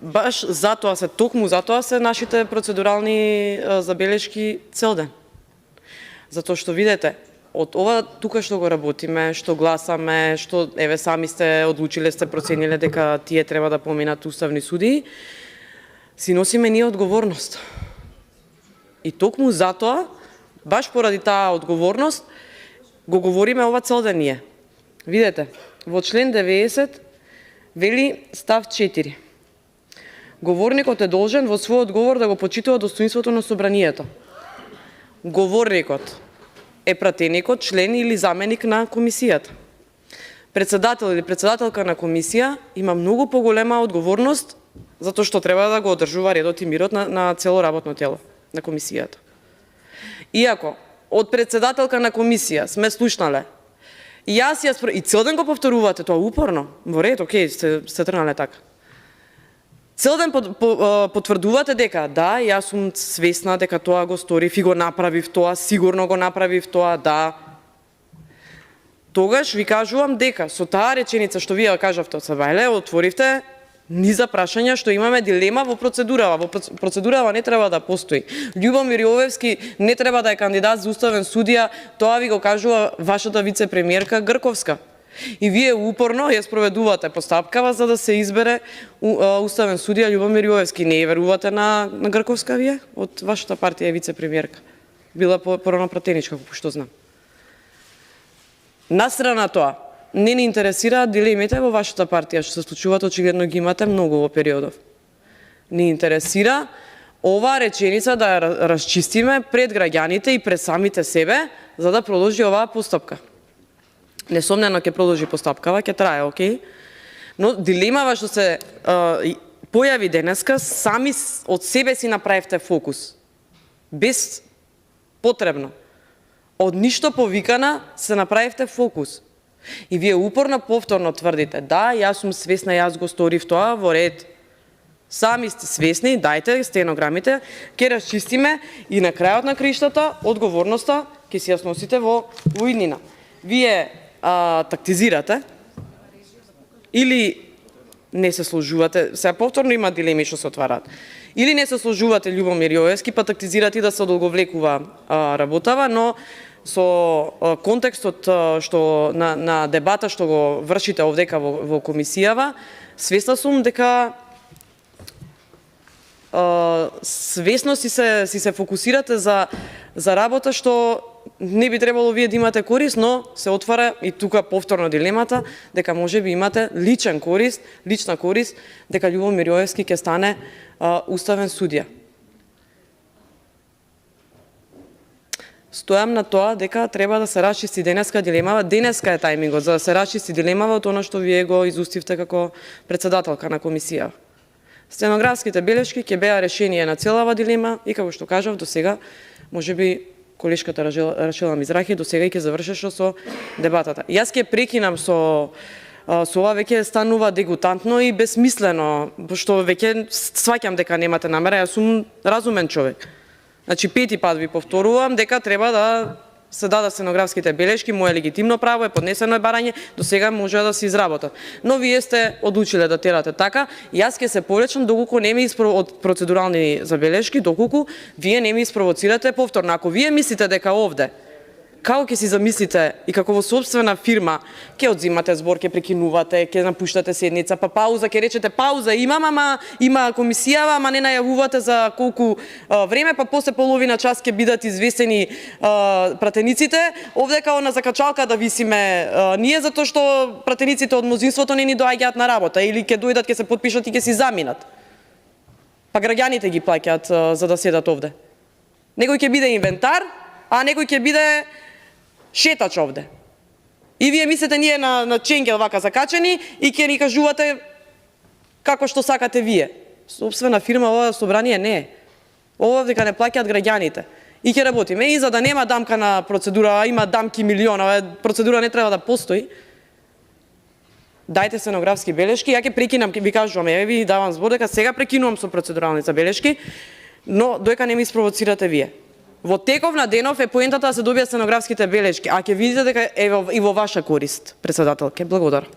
Баш затоа се, токму затоа се нашите процедурални забелешки цел ден. Затоа што видете, од ова тука што го работиме, што гласаме, што еве сами сте одлучиле, сте процениле дека тие треба да поминат уставни судии, си носиме ние одговорност. И токму затоа, баш поради таа одговорност, го говориме ова цел ден ние. Видете, во член 90 вели став 4. Говорникот е должен во својот одговор да го почитува достоинството на собранието. Говорникот е пратеникот, член или заменик на комисијата. Председател или председателка на комисија има многу поголема одговорност затоа што треба да го одржува редот и мирот на цело работно тело на комисијата. Иако од председателка на комисија сме слушнале и цел ден го повторувате тоа упорно, во ред, окей, сте тргнале така. Цел ден потврдувате дека да, јас сум свесна дека тоа го сторив и го направив тоа, сигурно го направив тоа, да. Тогаш ви кажувам дека со таа реченица што вие кажавте од Сабајле, отворивте низа прашања што имаме дилема во процедурава. Во процедурава не треба да постои. Љубомир Јовевски не треба да е кандидат за уставен судија, тоа ви го кажува вашата вице-премиерка Грковска. И вие упорно ја спроведувате постапкава за да се избере уставен судија Љубомир Јовевски. Не верувате на Грковска вие? Од вашата партија е вице-премиерка. Била порано пратеничка, како што знам. Настрана тоа, не ни интересираат дилемите во вашата партија, што се случуваат, очигледно ги имате многу во периодов. Ни интересира оваа реченица да ја расчистиме пред граѓаните и пред самите себе, за да продолжи оваа постапка. Несомнено ќе продолжи постапкава, ќе трае, окей. Но дилемава што се појави денеска, сами од себе си направивте фокус. Без потребно. Од ништо повикана се направивте фокус. И вие упорно повторно тврдите, да, јас сум свесна, јас го сторив тоа, во ред. Сами сте свесни, дајте стенограмите, ќе расчистиме и на крајот на криштата одговорноста ќе си ја сносите во иднина. Вие тактизирате или не се сложувате, сега повторно има дилеми што се отвараат. Или не се сложувате Љубомир Јовевски, па тактизирате и да се одолговлекува работава, но со контекстот што на дебата што го вршите овдека во комисијава, свесна сум дека свесно си се фокусирате за работа што не би требало вие да имате корист, но се отвара и тука повторно дилемата дека може би имате лична корист дека Љубомир Јовевски ќе стане уставен судија. Стојам на тоа дека треба да се расчисти денеска дилемава. Денеска е тајмингот за да се расчисти дилемава од она што вие го изустивте како председателка на комисија. Стенографските белешки ќе беа решение на целава дилема и како што кажав до сега, можеби колешката Рашела Мизрахи до сега и ќе завршеше со дебатата. Јас ќе прекинам со ова, веќе станува дегутантно и безсмислено, што веќе сваќам дека немате намера, јас сум разумен човек. Значи, 5 пат ви повторувам дека треба да се дадат стенографските белешки, моје легитимно право е, поднесено е барање, до сега може да се изработат. Но вие сте одлучиле да терате така, јас ќе се повлечам доколку не ми од процедурални забелешки, доколку вие не ми испровоцирате повторно. Ако вие мислите дека овде, како ќе си замислите и како во собствена фирма ќе одзимате збор, ќе прекинувате, ќе напуштате седница, па пауза, ќе речете пауза имам, ама има комисијава, ама не најавувате за колку време, па после половина час ќе бидат известени пратениците, овде као на закачалка да висиме ние, затоа што пратениците од мнозинството не ни доаѓаат на работа или ќе дојдат, ќе се потпишат и ќе си заминат. Па граѓаните ги плаќаат за да седат овде. Некој ќе биде инвентар, а некој ќе биде шетач овде. И вие мислите ние на ченгел вака закачени и ќе ни кажувате како што сакате вие. Собствена фирма ова собрание не е. Ова дека не плаќаат граѓаните. И ќе работиме и за да нема дамка на процедура, има дамки милиона, процедура не треба да постои. Дајте стенографски белешки, ја ќе прекинам, ви кажувам, еве ви давам збор дека сега прекинувам со процедурални забелешки, но доека не ми испровоцирате вие. Во теков на денов е поентата да се добијат стенографските белешки, а ќе видите дека е и во ваша корист, председателке. Благодарам.